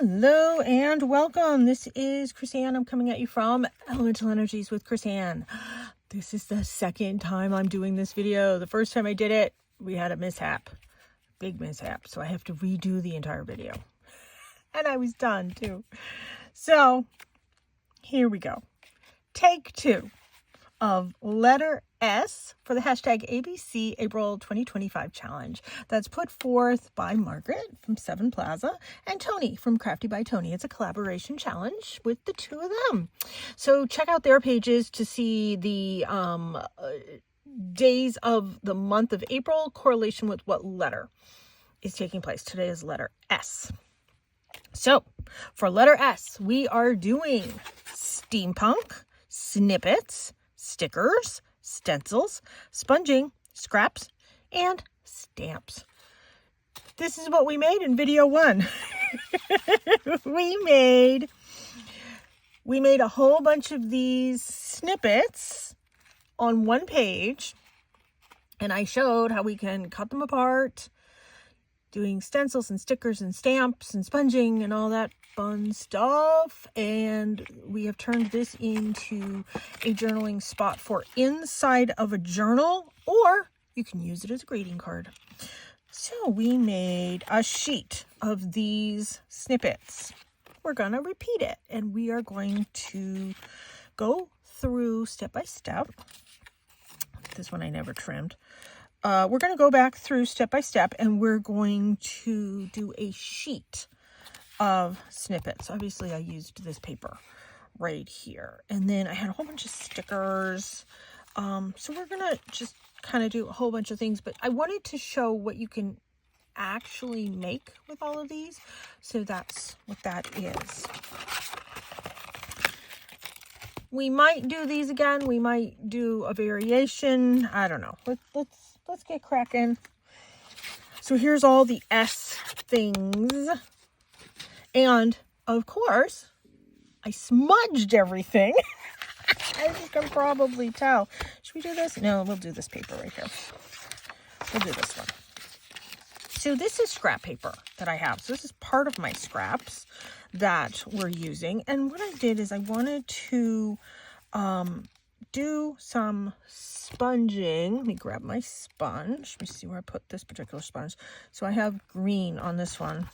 Hello and welcome. This is Chris-Ann. I'm coming at you from Elemental Energies with Chris-Ann. This is the second time I'm doing this video. The first time I did it, we had a mishap. Big mishap. So I have to redo the entire video. And I was done too. So here we go. Take 2 of letter S for the hashtag ABC April 2025 challenge that's put forth by Margaret from Seven Plaza and Tony from Crafty by Tony. It's a collaboration challenge with the two of them. So check out their pages to see the days of the month of April, correlation with what letter is taking place. Today is letter S. So for letter S, we are doing Steampunk Snippets, stickers, stencils, sponging, scraps, and stamps. This is what we made in video 1. we made a whole bunch of these snippets on one page, and I showed how we can cut them apart, doing stencils and stickers and stamps and sponging and all that fun stuff. And we have turned this into a journaling spot for inside of a journal, or you can use it as a greeting card. So we made a sheet of these snippets. We're going to repeat it, and we are going to go through step by step. This one I never trimmed. We're going to go back through step by step, and we're going to do a sheet of snippets. Obviously, I used this paper right here. And then I had a whole bunch of stickers. So we're going to just kind of do a whole bunch of things. But I wanted to show what you can actually make with all of these. So that's what that is. We might do these again. We might do a variation. I don't know. Let's get cracking. So here's all the S things. And of course, I smudged everything. As you can probably tell. Should we do this? No, we'll do this paper right here. We'll do this one. So this is scrap paper that I have. So this is part of my scraps that we're using. And what I did is I wanted to do some sponging. Let me grab my sponge. Let me see where I put this particular sponge. So I have green on this one.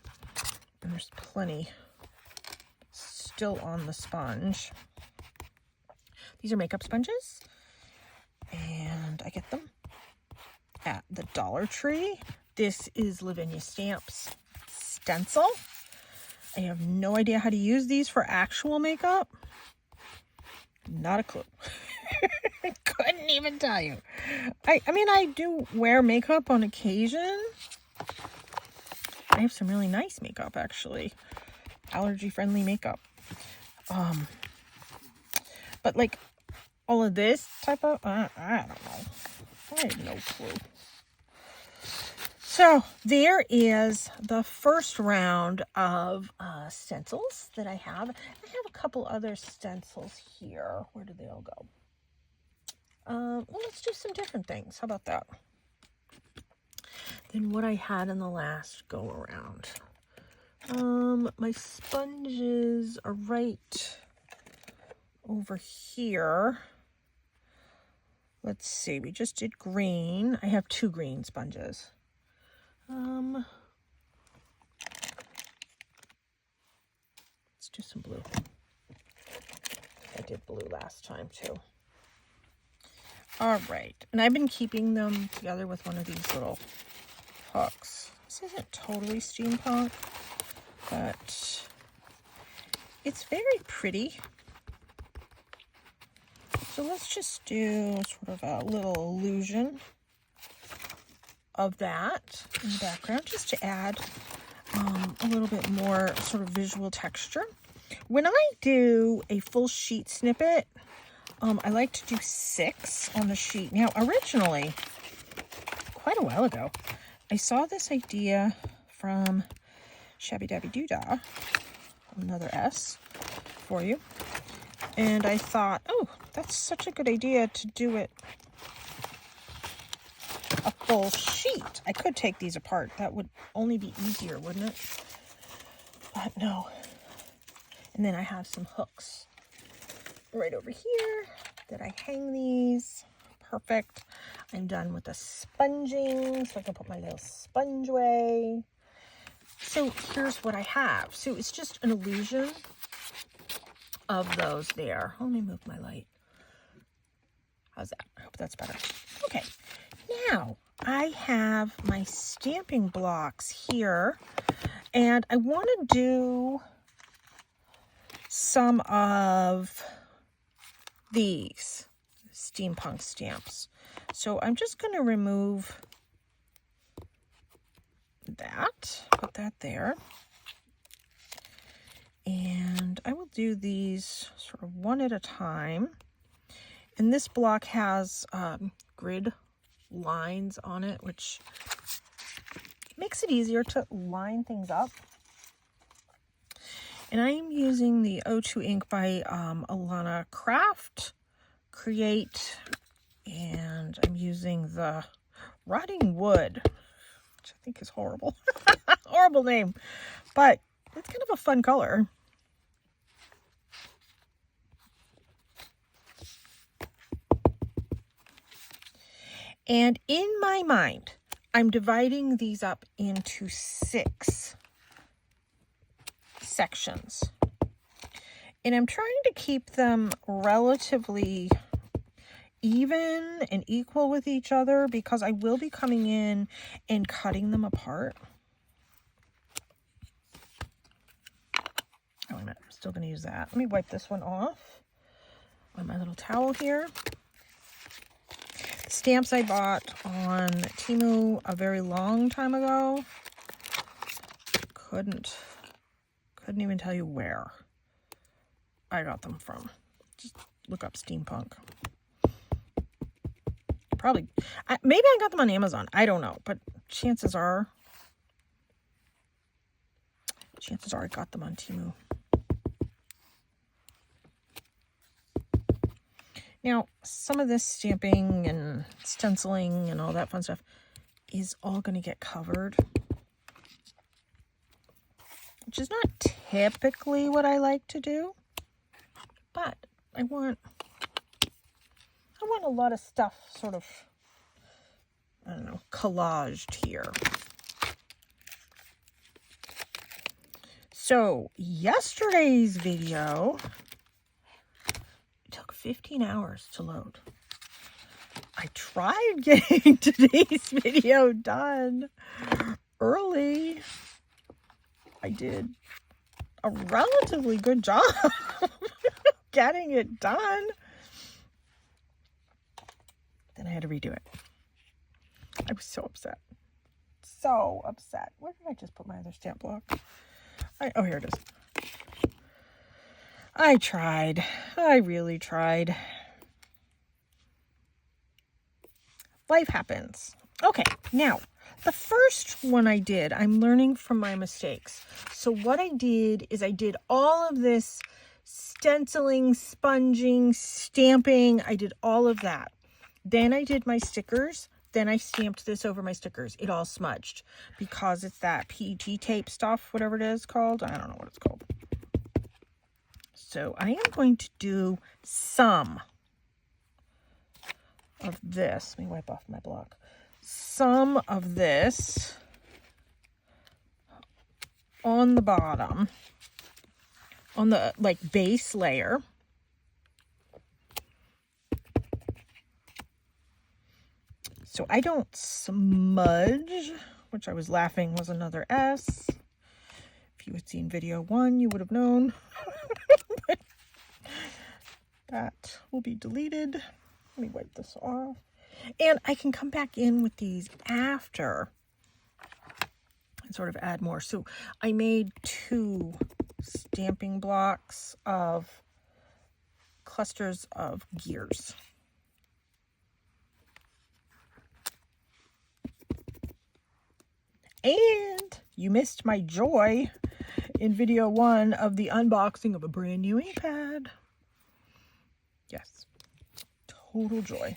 And there's plenty still on the sponge. These are makeup sponges. And I get them at the Dollar Tree. This is Lavinia Stamps stencil. I have no idea how to use these for actual makeup. Not a clue. Couldn't even tell you. I mean, I do wear makeup on occasion. I have some really nice makeup, actually. Allergy-friendly makeup. But like all of this type of, I don't know. I have no clue. So there is the first round of stencils that I have. I have a couple other stencils here. Where did they all go? Well, let's do some different things. How about that? Than what I had in the last go around. My sponges are right over here. Let's see, we just did green. I have 2 green sponges. Let's do some blue. I did blue last time too. All right, and I've been keeping them together with one of these little hooks. This isn't totally steampunk, but it's very pretty. So let's just do sort of a little illusion of that in the background, just to add a little bit more sort of visual texture. When I do a full sheet snippet, I like to do 6 on the sheet. Now, originally, quite a while ago, I saw this idea from Shabby Dabby Doodah, another S for you, and I thought, oh, that's such a good idea to do it a full sheet. I could take these apart. That would only be easier, wouldn't it? But no. And then I have some hooks right over here that I hang these. Perfect. I'm done with the sponging, so I can put my little sponge away. So here's what I have. So it's just an illusion of those there. Let me move my light. How's that? I hope that's better. Okay. Now I have my stamping blocks here, and I want to do some of these steampunk stamps. So I'm just going to remove that, put that there. And I will do these sort of one at a time. And this block has grid lines on it, which makes it easier to line things up. And I'm using the O2 ink by Alana Craft Create, and I'm using the Rotting Wood, which I think is horrible. Horrible name, but it's kind of a fun color. And in my mind, I'm dividing these up into 6 sections. And I'm trying to keep them relatively even and equal with each other because I will be coming in and cutting them apart. Oh, wait a minute. I'm still going to use that. Let me wipe this one off on my little towel here. Stamps I bought on Temu a very long time ago. Couldn't even tell you where I got them from. Just look up Steampunk. Probably, maybe I got them on Amazon. I don't know, but chances are I got them on Temu. Now, some of this stamping and stenciling and all that fun stuff is all going to get covered, which is not typically what I like to do, but I want a lot of stuff sort of, I don't know, collaged here. So yesterday's video took 15 hours to load. I tried getting today's video done early. I did a relatively good job getting it done. Then I had to redo it. I was so upset. So upset. Where did I just put my other stamp block? Oh, here it is. I tried. I really tried. Life happens. Okay, now, the first one I did, I'm learning from my mistakes. So what I did is I did all of this stenciling, sponging, stamping. I did all of that. Then I did my stickers. Then I stamped this over my stickers. It all smudged because it's that PET tape stuff, whatever it is called. I don't know what it's called. So I am going to do some of this. Let me wipe off my block. Some of this on the bottom, on the base layer. So I don't smudge, which I was laughing was another S. If you had seen video 1, you would have known. That will be deleted. Let me wipe this off. And I can come back in with these after and sort of add more. So I made 2 stamping blocks of clusters of gears. And you missed my joy in video 1 of the unboxing of a brand new ink pad. Yes, total joy.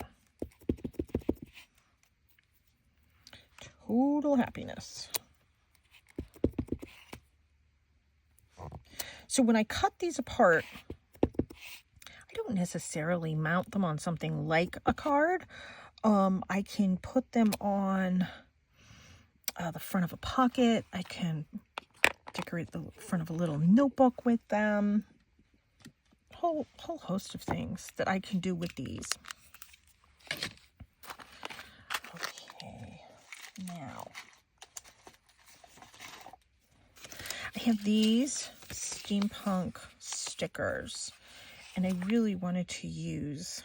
Total happiness. So when I cut these apart, I don't necessarily mount them on something like a card. I can put them on the front of a pocket. I can decorate the front of a little notebook with them. Whole host of things that I can do with these. Okay, now I have these steampunk stickers, and I really wanted to use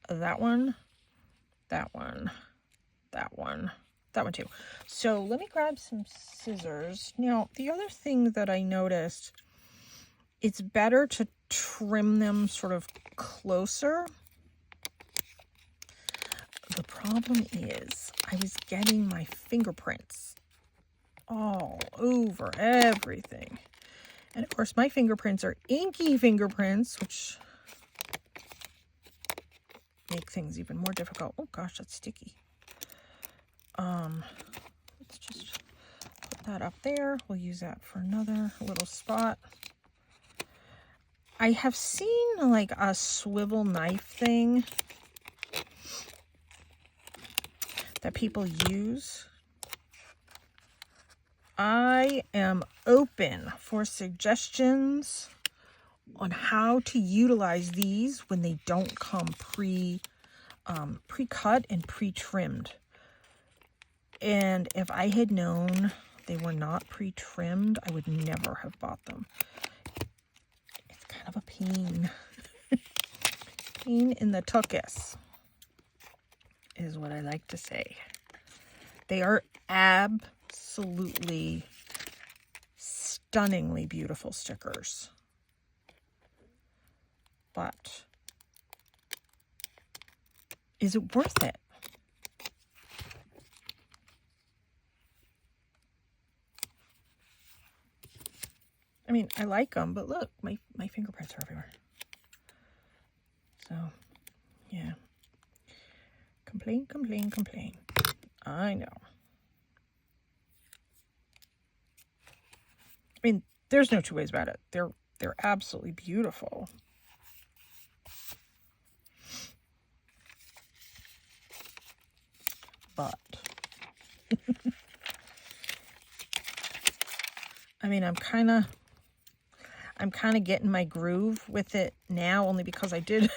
that one, that one, that one, that one too. So let me grab some scissors. Now, the other thing that I noticed, it's better to trim them sort of closer. The problem is I was getting my fingerprints all over everything. And of course, my fingerprints are inky fingerprints, which make things even more difficult. Oh gosh, that's sticky. Let's just put that up there. We'll use that for another little spot. I have seen like a swivel knife thing that people use. I am open for suggestions on how to utilize these when they don't come pre-cut and pre-trimmed. And if I had known they were not pre-trimmed, I would never have bought them. It's kind of a pain. Pain in the tuchus is what I like to say. They are absolutely stunningly beautiful stickers. But is it worth it? I mean, I like them, but look, my fingerprints are everywhere. So, yeah. Complain, complain, complain. I know. I mean, there's no two ways about it. They're absolutely beautiful. But I mean, I'm kind of getting my groove with it now, only because I did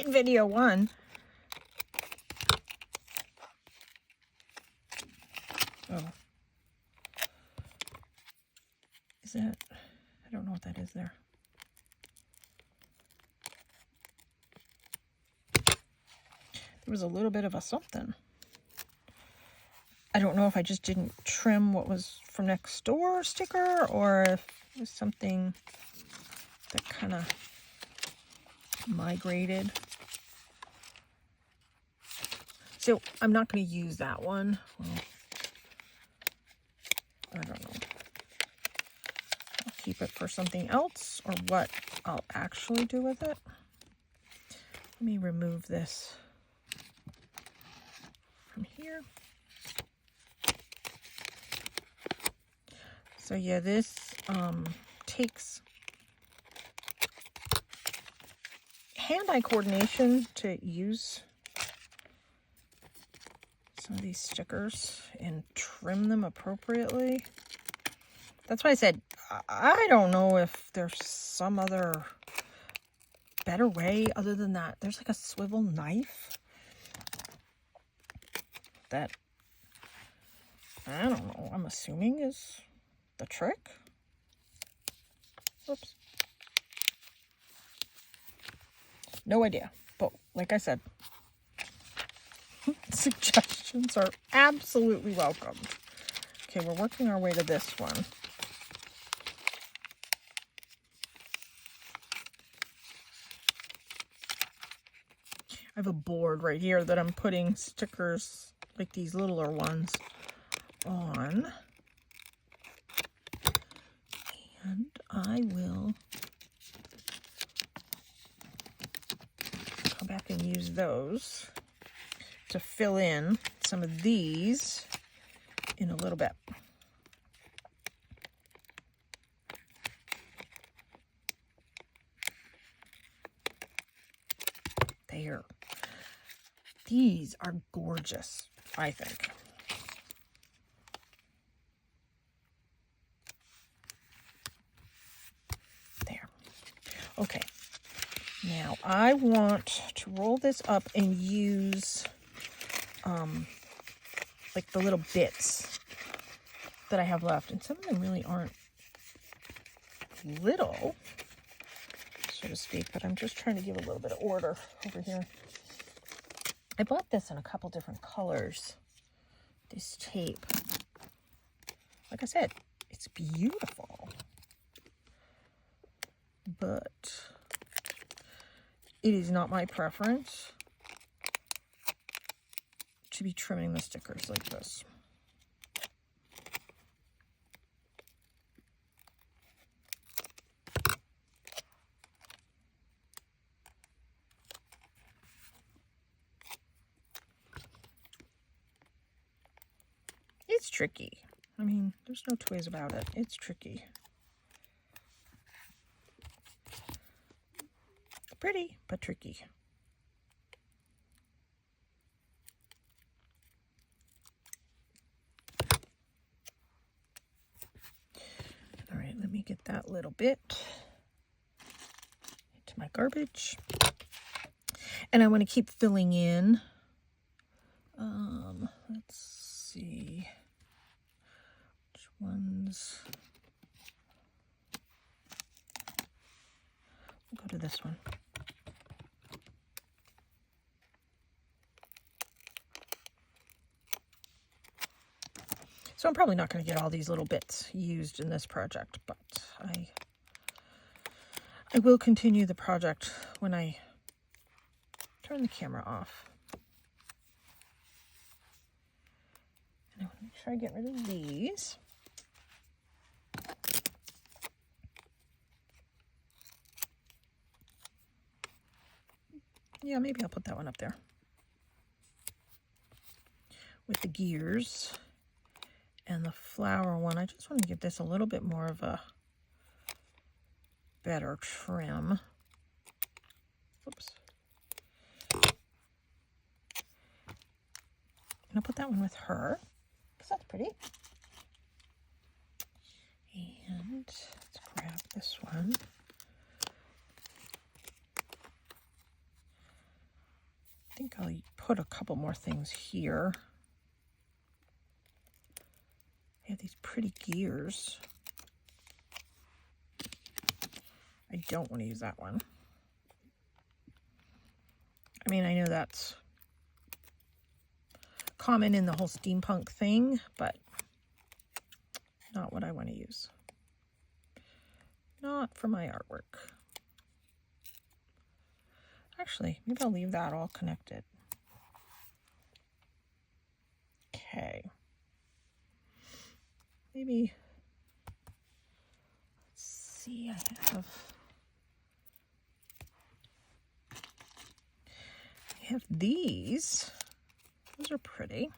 video one. Oh. Is that, I don't know what that is there. There was a little bit of a something. I don't know if I just didn't trim what was from next door sticker, or if it was something that kind of migrated. So I'm not going to use that one. Well, I don't know. I'll keep it for something else, or what I'll actually do with it. Let me remove this from here. So yeah, this takes hand-eye coordination to use some of these stickers and trim them appropriately. That's why I said I don't know if there's some other better way other than that. There's like a swivel knife that, I don't know, I'm assuming is the trick. Oops. No idea. But like I said, suggestions are absolutely welcomed. Okay, we're working our way to this one. I have a board right here that I'm putting stickers, like these littler ones, on. And I will come back and use those to fill in some of these in a little bit. These are gorgeous, I think. There. Okay. Now I want to roll this up and use like the little bits that I have left. And some of them really aren't little, so to speak, but I'm just trying to give a little bit of order over here. I bought this in a couple different colors, this tape. Like I said, it's beautiful, but it is not my preference to be trimming the stickers like this. It's tricky. I mean, there's no two ways about it. It's tricky. Pretty, but tricky. All right, let me get that little bit into my garbage. And I want to keep filling in. Let's see. Which ones? We'll go to this one. So I'm probably not going to get all these little bits used in this project, but I will continue the project when I turn the camera off. And I want to make sure I get rid of these. Yeah, maybe I'll put that one up there with the gears. And the flower one, I just want to give this a little bit more of a better trim. Oops. And I'll put that one with her, because that's pretty. And let's grab this one. I think I'll put a couple more things here. I have these pretty gears. I don't want to use that one. I mean, I know that's common in the whole steampunk thing, but not what I want to use. Not for my artwork. Actually, maybe I'll leave that all connected. Okay. Maybe, let's see, I have these. Those are pretty.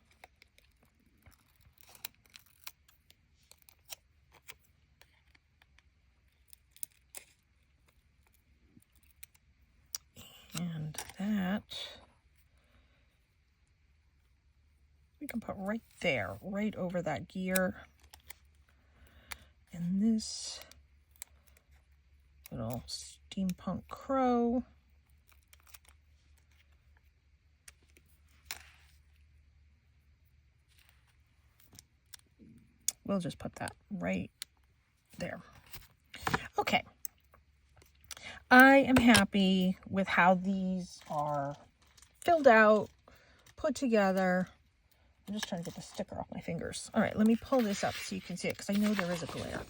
And that we can put right there, right over that gear. And this little steampunk crow. We'll just put that right there. Okay. I am happy with how these are filled out, put together. I'm just trying to get the sticker off my fingers. All right, let me pull this up so you can see it, because I know there is a glare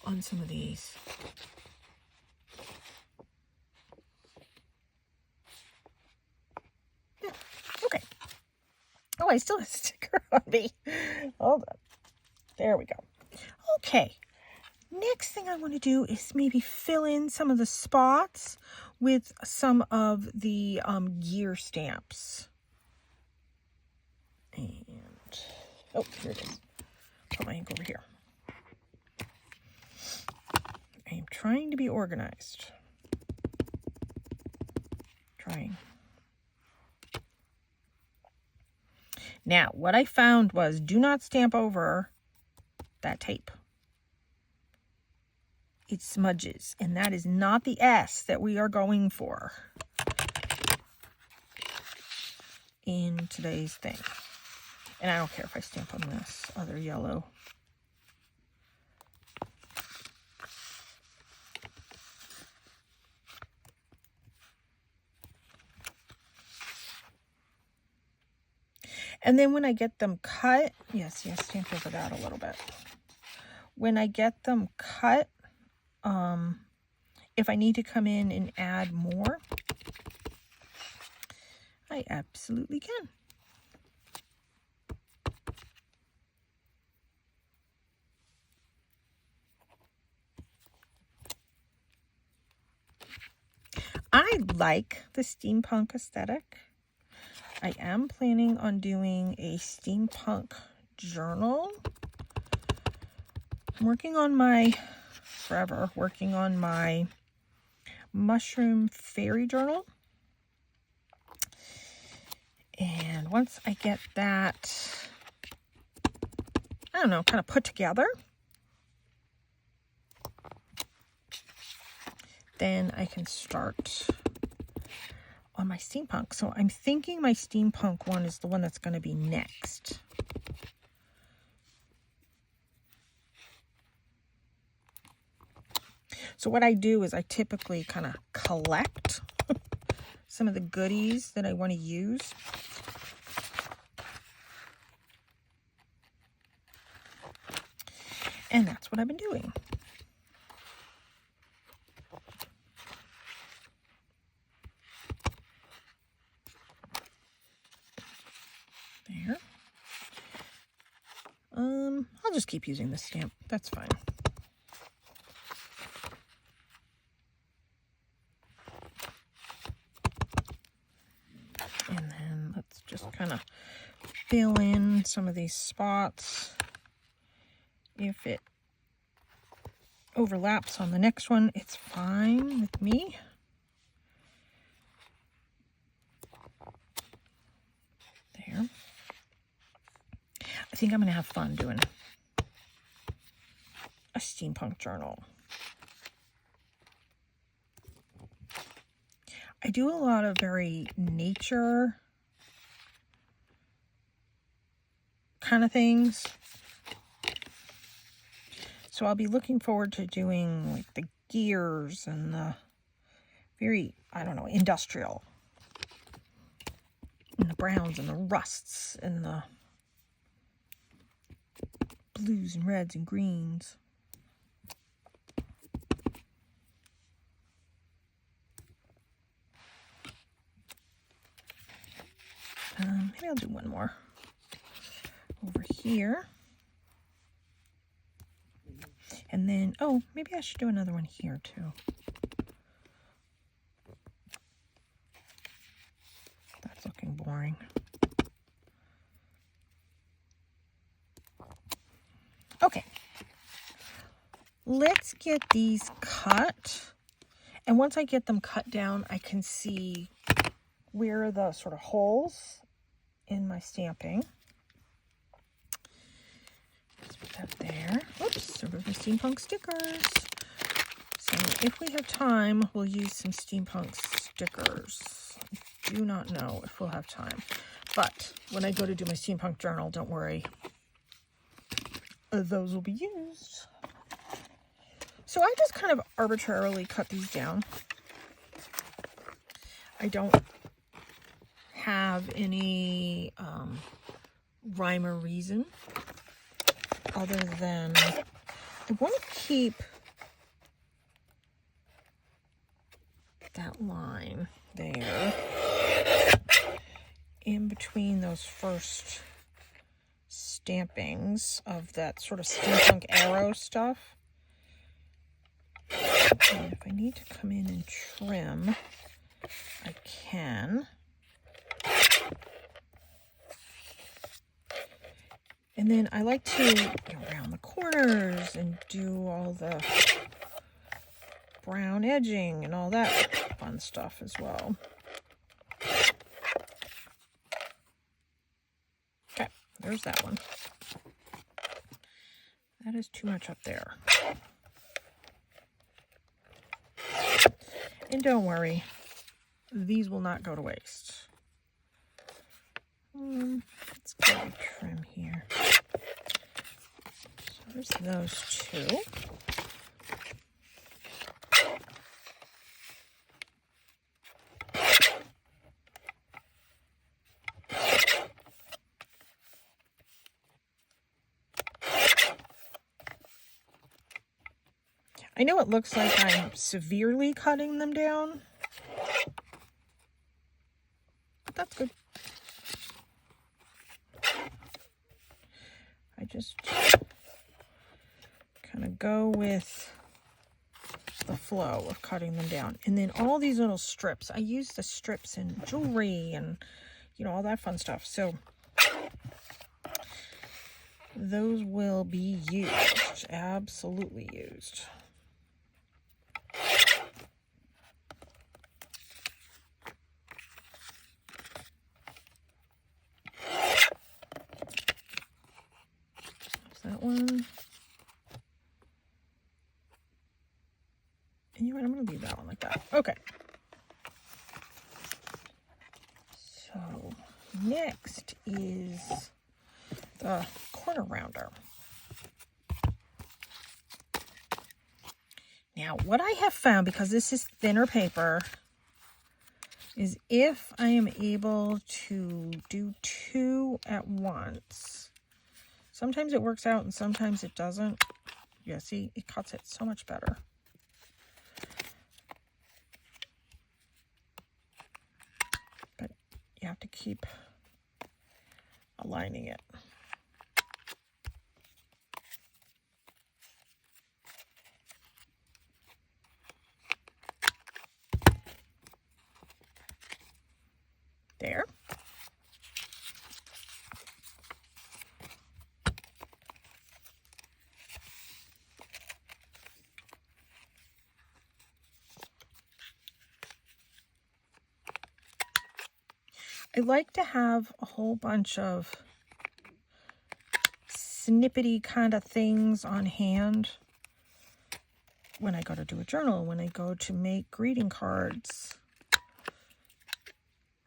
on some of these. Yeah, okay. Oh, I still have a sticker on me. Hold on. There we go. Okay. Next thing I want to do is maybe fill in some of the spots with some of the gear stamps. And, oh, here it is. Put my ink over here. I am trying to be organized. Trying. Now, what I found was do not stamp over that tape. It smudges, and that is not the S that we are going for in today's thing. And I don't care if I stamp on this other yellow. And then when I get them cut, yes, stamp over that a little bit. When I get them cut, if I need to come in and add more, I absolutely can. I like the steampunk aesthetic. I am planning on doing a steampunk journal. I'm working on my mushroom fairy journal. And once I get that, I don't know, kind of put together, then I can start on my steampunk. So I'm thinking my steampunk one is the one that's going to be next. So what I do is I typically kind of collect some of the goodies that I want to use. And that's what I've been doing. There. I'll just keep using this stamp. That's fine. And then let's just kind of fill in some of these spots. If it overlaps on the next one, it's fine with me. There. I think I'm going to have fun doing a steampunk journal. I do a lot of very nature kind of things. So I'll be looking forward to doing like the gears and the very, I don't know, industrial. And the browns and the rusts and the blues and reds and greens. Maybe I'll do one more over here. And then, oh, maybe I should do another one here too. That's looking boring. Okay. Let's get these cut. And once I get them cut down, I can see where are the sort of holes in my stamping. Let's put that there. Oops, there were my steampunk stickers. So if we have time, we'll use some steampunk stickers. I do not know if we'll have time. But when I go to do my steampunk journal, don't worry. Those will be used. So I just kind of arbitrarily cut these down. I don't have any rhyme or reason other than I want to keep that line there in between those first stampings of that sort of steampunk arrow stuff. And if I need to come in and trim, I can. And then I like to go around the corners and do all the brown edging and all that fun stuff as well. Okay. there's that one. That is too much up there. And don't worry, these will not go to waste. Let's get a trim here. So there's those two. I know it looks like I'm severely cutting them down, but that's good. I just kind of go with the flow of cutting them down. And then all these little strips, I use the strips in jewelry and, you know, all that fun stuff. So those will be used, absolutely used. That one. And you know what? I'm going to leave that one like that. Okay. So next is the corner rounder. Now, what I have found, because this is thinner paper, is if I am able to do two at once, sometimes it works out and sometimes it doesn't. Yeah, see, it cuts it so much better. But you have to keep aligning it. There. I like to have a whole bunch of snippety kind of things on hand when I go to do a journal, when I go to make greeting cards,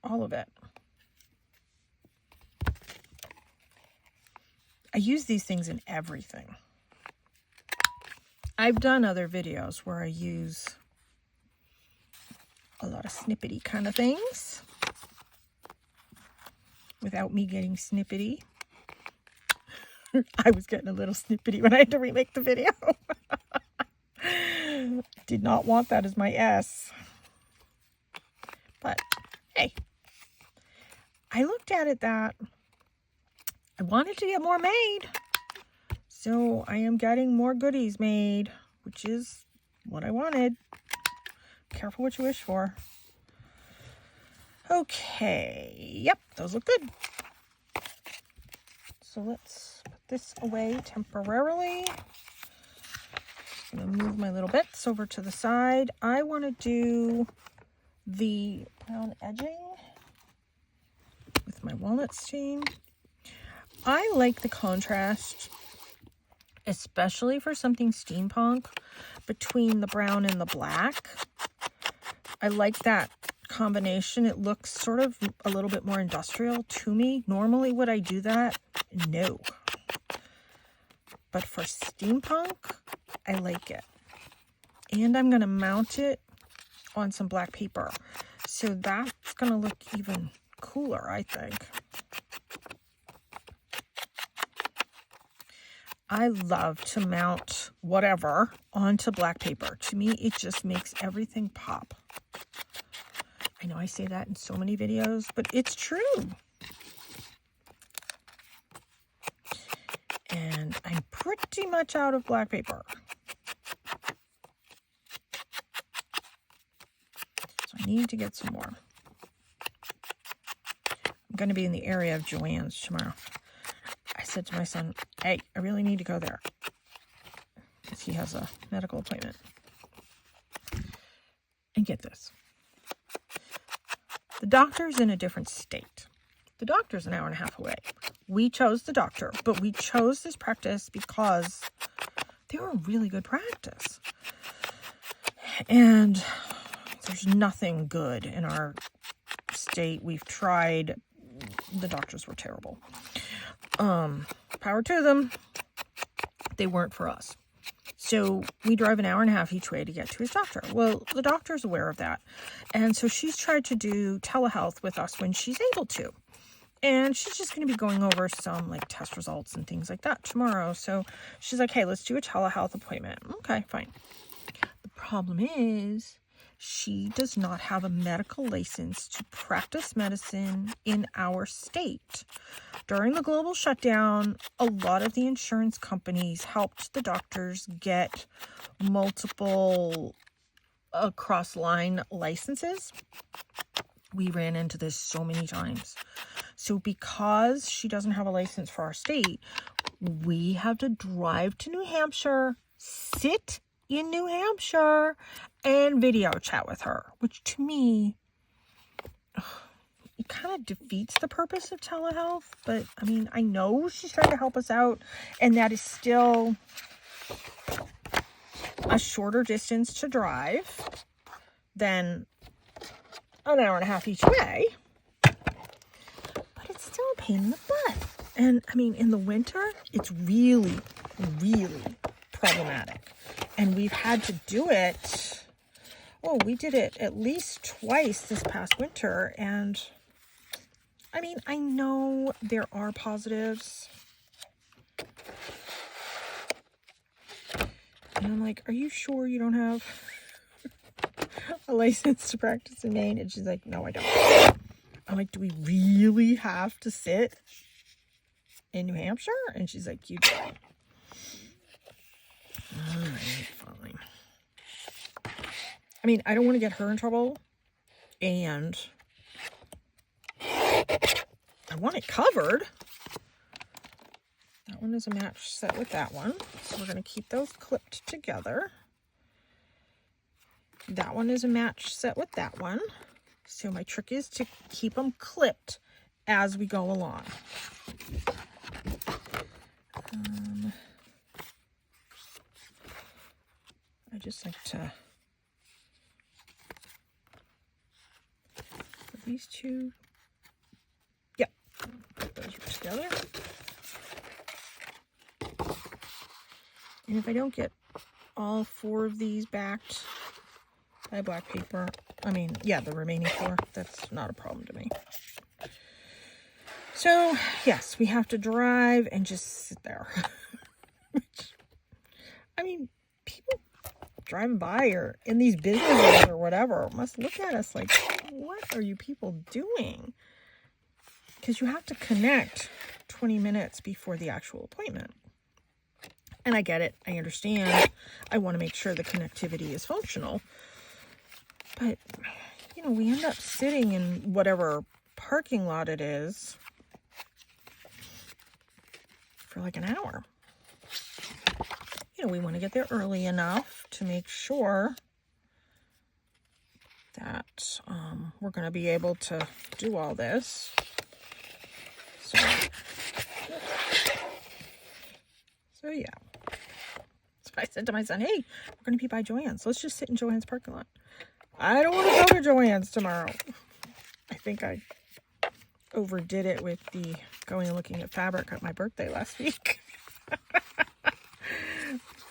all of it. I use these things in everything. I've done other videos where I use a lot of snippety kind of things without me getting snippety. I was getting a little snippety when I had to remake the video. Did not want that as my S. But hey, I looked at it that I wanted to get more made. So I am getting more goodies made, which is what I wanted. Careful what you wish for. Okay, yep, those look good. So let's put this away temporarily. I'm going to move my little bits over to the side. I want to do the brown edging with my walnut stain. I like the contrast, especially for something steampunk, between the brown and the black. I like that combination. It looks sort of a little bit more industrial to me. Normally would I do that? No. But for steampunk, I like it. And I'm going to mount it on some black paper. So that's going to look even cooler, I think. I love to mount whatever onto black paper. To me, it just makes everything pop. I know I say that in so many videos, but it's true. And I'm pretty much out of black paper. So I need to get some more. I'm going to be in the area of Joann's tomorrow. I said to my son, hey, I really need to go there, because he has a medical appointment. And get this. The doctor's in a different state. The doctor's an hour and a half away. we chose the doctor, but we chose this practice because they were a really good practice. And there's nothing good in our state. We've tried. The doctors were terrible. Power to them. They weren't for us. So we drive an hour and a half each way to get to his doctor. Well, the doctor's aware of that. And so she's tried to do telehealth with us when she's able to. And she's just going to be going over some like test results and things like that tomorrow. So she's like, hey, let's do a telehealth appointment. Okay, fine. The problem is she does not have a medical license to practice medicine in our state. During the global shutdown, a lot of the insurance companies helped the doctors get multiple cross-line licenses. We ran into this so many times. So because she doesn't have a license for our state, we have to drive to New Hampshire, sit in New Hampshire, and video chat with her, which to me, it kind of defeats the purpose of telehealth. But I mean, I know she's trying to help us out, and that is still a shorter distance to drive than an hour and a half each way, but it's still a pain in the butt. And I mean, in the winter, it's really, really problematic. And we've had to do it. Oh, we did it at least twice this past winter. And I mean, I know there are positives. And I'm like, are you sure you don't have a license to practice in Maine? And she's like, no, I don't. I'm like, do we really have to sit in New Hampshire? And she's like, you do. All right, fine. I mean, I don't want to get her in trouble, and I want it covered. That one is a match set with that one, so we're going to keep those clipped together. That one is a match set with that one. So my trick is to keep them clipped as we go along. I just like to put these two. Yep, put those together. And if I don't get all 4 of these backed by black paper, the remaining 4, that's not a problem to me. So, yes, we have to drive and just sit there. I mean, people driving by or in these businesses or whatever must look at us like, what are you people doing? Because you have to connect 20 minutes before the actual appointment. And I get it. I understand. I want to make sure the connectivity is functional. But, we end up sitting in whatever parking lot it is for like an hour. We want to get there early enough to make sure that we're going to be able to do all this. So yeah. So I said to my son, hey, we're going to be by Joann's. Let's just sit in Joann's parking lot. I don't want to go to Joann's tomorrow. I think I overdid it with the going and looking at fabric at my birthday last week. I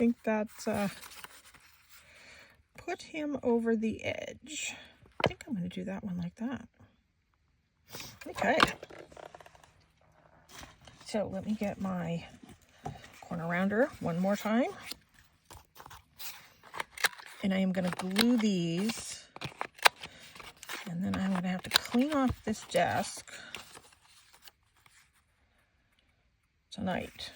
think that put him over the edge. I think I'm going to do that one like that. Okay. So let me get my corner rounder one more time. And I am going to glue these. And then I'm going to have to clean off this desk tonight.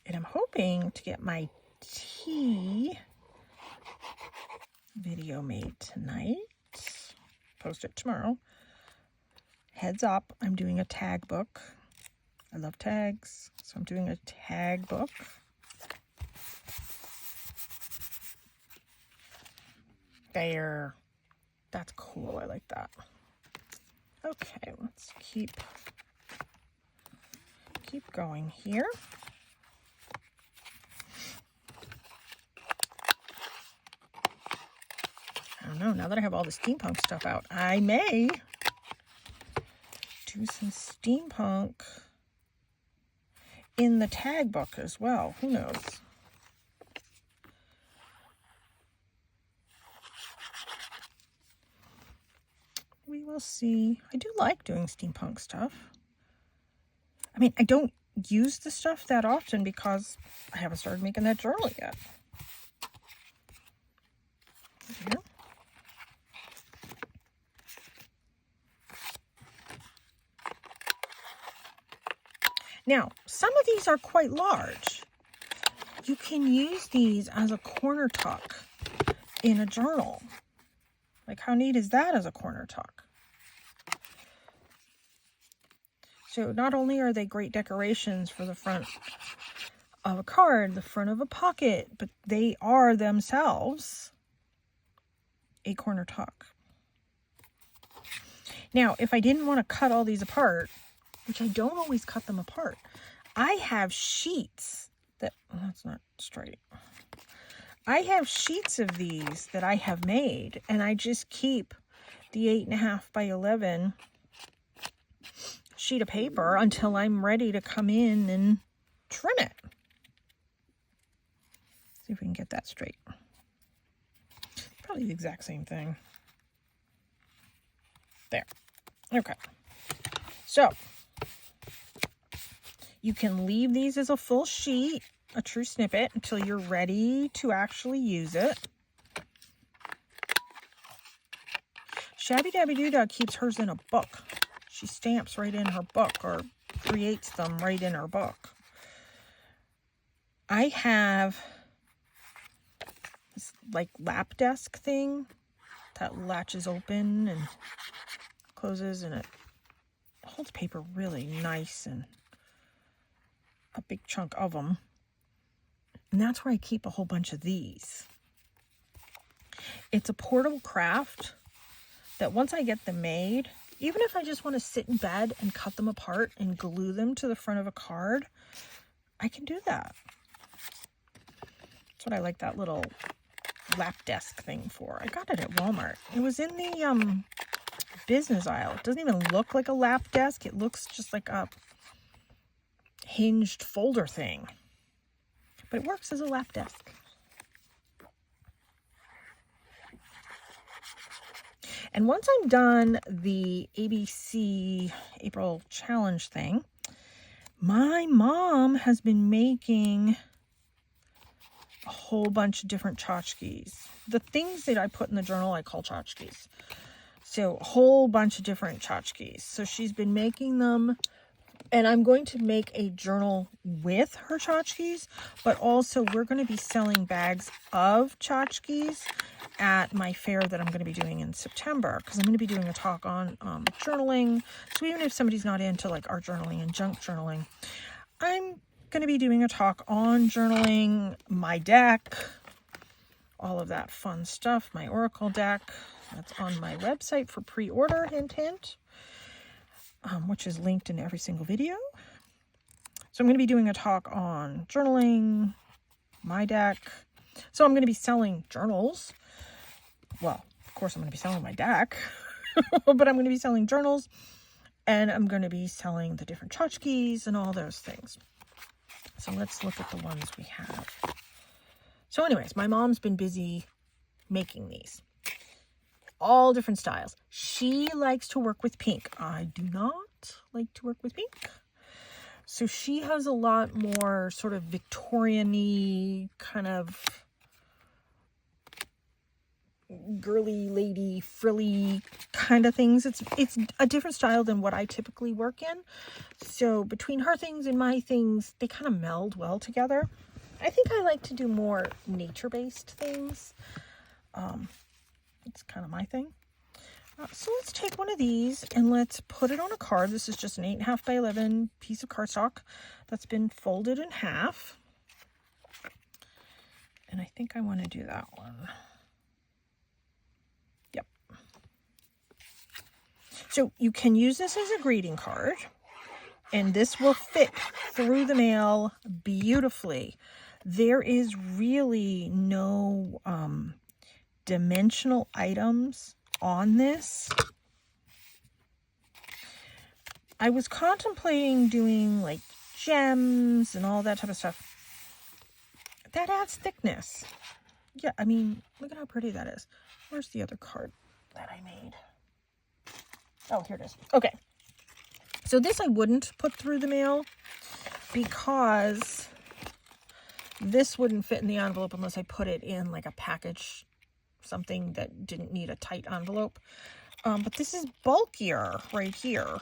And I'm hoping to get my tea video made tonight. Post it tomorrow. Heads up, I'm doing a tag book. I love tags, so I'm doing a tag book. There. That's cool. I like that. Okay, let's keep going here. I don't know, now that I have all the steampunk stuff out, I may do some steampunk in the tag book as well. Who knows? We will see. I do like doing steampunk stuff. I mean, I don't use the stuff that often because I haven't started making that journal yet. Here. Now, some of these are quite large. You can use these as a corner tuck in a journal. Like, how neat is that as a corner tuck? So not only are they great decorations for the front of a card, the front of a pocket, but they are themselves a corner tuck. Now, if I didn't want to cut all these apart, which I don't always cut them apart, I have sheets that, well, that's not straight. I have sheets of these that I have made, and I just keep the 8.5 by 11 sheet of paper until I'm ready to come in and trim it. See if we can get that straight. Probably the exact same thing. There. Okay. So, you can leave these as a full sheet, a true snippet, until you're ready to actually use it. Shabby Dabby Doodah keeps hers in a book. She stamps right in her book, or creates them right in her book. I have this like lap desk thing that latches open and closes, and it holds paper really nice, and a big chunk of them. And that's where I keep a whole bunch of these. It's a portable craft that once I get them made, even if I just want to sit in bed and cut them apart and glue them to the front of a card, I can do that. That's what I like that little lap desk thing for. I got it at Walmart. It was in the business aisle. It doesn't even look like a lap desk. It looks just like a hinged folder thing. But it works as a lap desk. And once I'm done the ABC April challenge thing, my mom has been making a whole bunch of different tchotchkes. The things that I put in the journal I call tchotchkes. So a whole bunch of different tchotchkes. So she's been making them, and I'm going to make a journal with her tchotchkes, but also we're going to be selling bags of tchotchkes at my fair that I'm going to be doing in September, because I'm going to be doing a talk on journaling. So even if somebody's not into like art journaling and junk journaling, I'm going to be doing a talk on journaling, my deck, all of that fun stuff, my Oracle deck. That's on my website for pre-order, hint, hint, which is linked in every single video. So I'm going to be doing a talk on journaling, my deck. So I'm going to be selling journals. Well, of course I'm going to be selling my deck, but I'm going to be selling journals, and I'm going to be selling the different tchotchkes and all those things. So let's look at the ones we have. So anyways, my mom's been busy making these. All different styles. She likes to work with pink. I do not like to work with pink. So she has a lot more sort of Victorian-y, kind of girly lady, frilly kind of things. It's a different style than what I typically work in. So between her things and my things, they kind of meld well together. I think I like to do more nature-based things. It's kind of my thing. So let's take one of these and let's put it on a card. This is just an 8.5 by 11 piece of cardstock that's been folded in half. And I think I want to do that one. Yep. So you can use this as a greeting card, and this will fit through the mail beautifully. There is really no dimensional items on this. I was contemplating doing like gems and all that type of stuff. That adds thickness. Yeah, I mean, look at how pretty that is. Where's the other card that I made? Oh, here it is. Okay. So this I wouldn't put through the mail because this wouldn't fit in the envelope unless I put it in like a package, something that didn't need a tight envelope. But this is bulkier right here.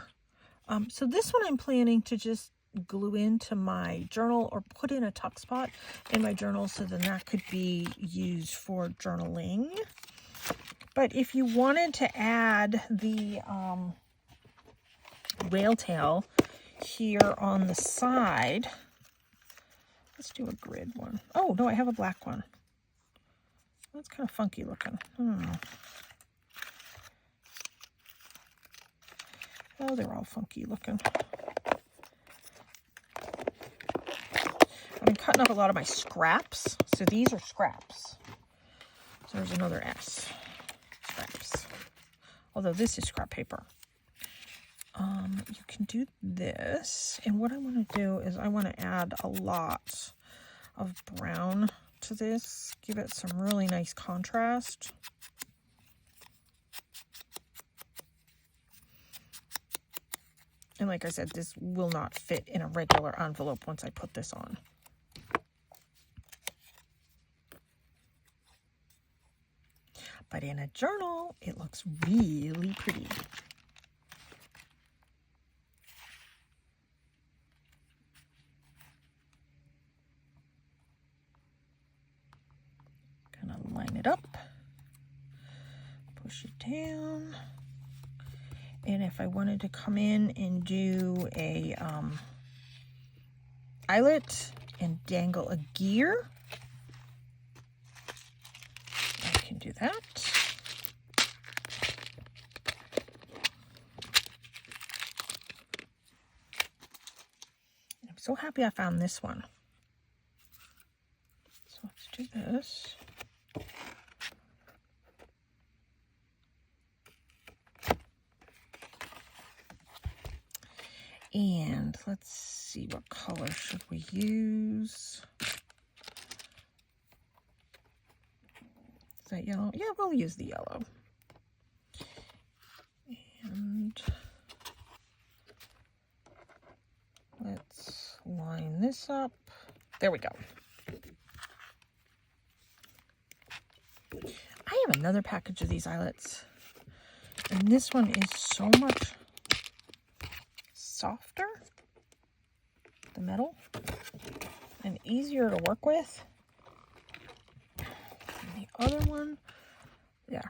So this one I'm planning to just glue into my journal or put in a tuck spot in my journal, so then that could be used for journaling. But if you wanted to add the whale tail here on the side, let's do a grid one. Oh, no, I have a black one. That's kind of funky looking. I don't know. Oh, they're all funky looking. I've been cutting up a lot of my scraps. So these are scraps. So there's another S. Scraps. Although this is scrap paper. You can do this. And what I want to do is I want to add a lot of brown to this. Give it some really nice contrast. And like I said, this will not fit in a regular envelope once I put this on. But in a journal, it looks really pretty. Gonna line it up, push it down. And if I wanted to come in and do a eyelet and dangle a gear, I can do that. I'm so happy I found this one. So let's do this. And let's see, what color should we use? Is that yellow? Yeah, we'll use the yellow. And let's line this up. There we go. I have another package of these eyelets. And this one is so much softer, the metal, and easier to work with. And the other one, yeah.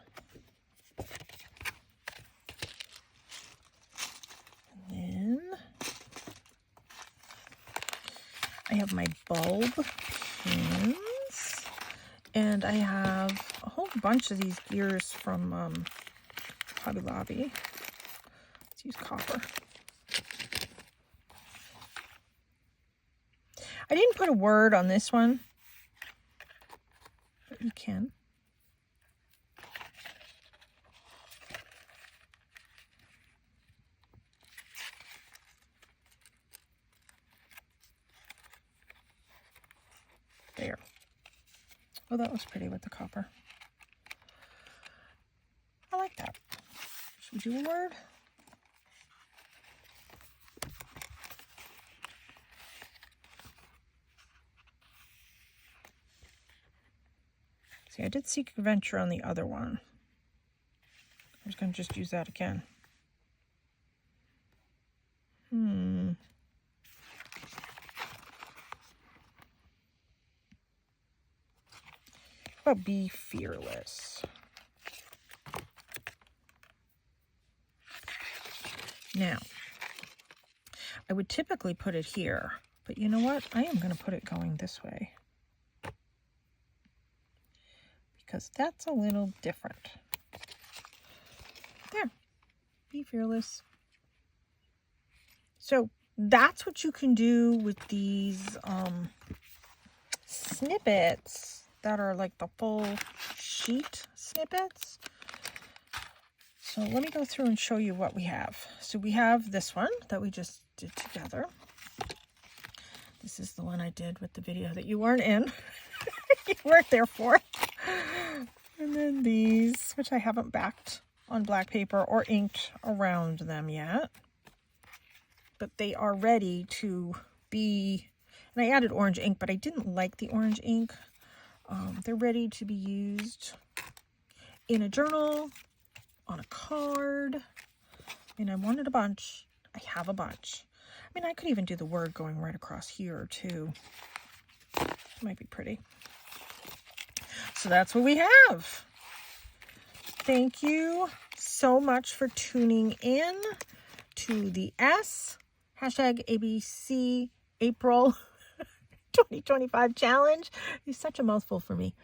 And then I have my bulb pins, and I have a whole bunch of these gears from Hobby Lobby. Let's use copper. I didn't put a word on this one, but you can. There. Oh, that was pretty with the copper. I like that. Should we do a word? See, I did Seek Adventure on the other one. I was going to just use that again. How about Be Fearless? Now, I would typically put it here, but you know what? I am going to put it going this way, because that's a little different. There. Be fearless. So that's what you can do with these snippets that are like the full sheet snippets. So let me go through and show you what we have. So we have this one that we just did together. This is the one I did with the video that you weren't in. You weren't there for. And then these, which I haven't backed on black paper or inked around them yet. But they are ready to be, and I added orange ink, but I didn't like the orange ink. They're ready to be used in a journal, on a card, and I wanted a bunch. I have a bunch. I mean, I could even do the word going right across here too. Might be pretty. So that's what we have. Thank you so much for tuning in to the S #ABC April 2025 challenge. It's such a mouthful for me.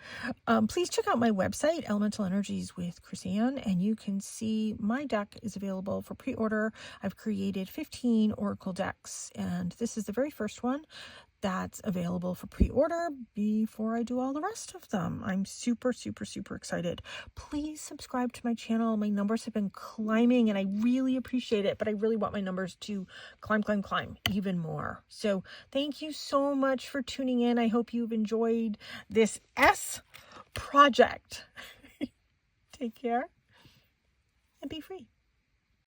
Please check out my website, Elemental Energies with Chrisanne, and you can see my deck is available for pre-order. I've created 15 Oracle decks, and this is the very first one that's available for pre-order before I do all the rest of them. I'm super, super, super excited. Please subscribe to my channel. My numbers have been climbing and I really appreciate it, but I really want my numbers to climb even more. So thank you so much for tuning in. I hope you've enjoyed this S project. Take care and be free.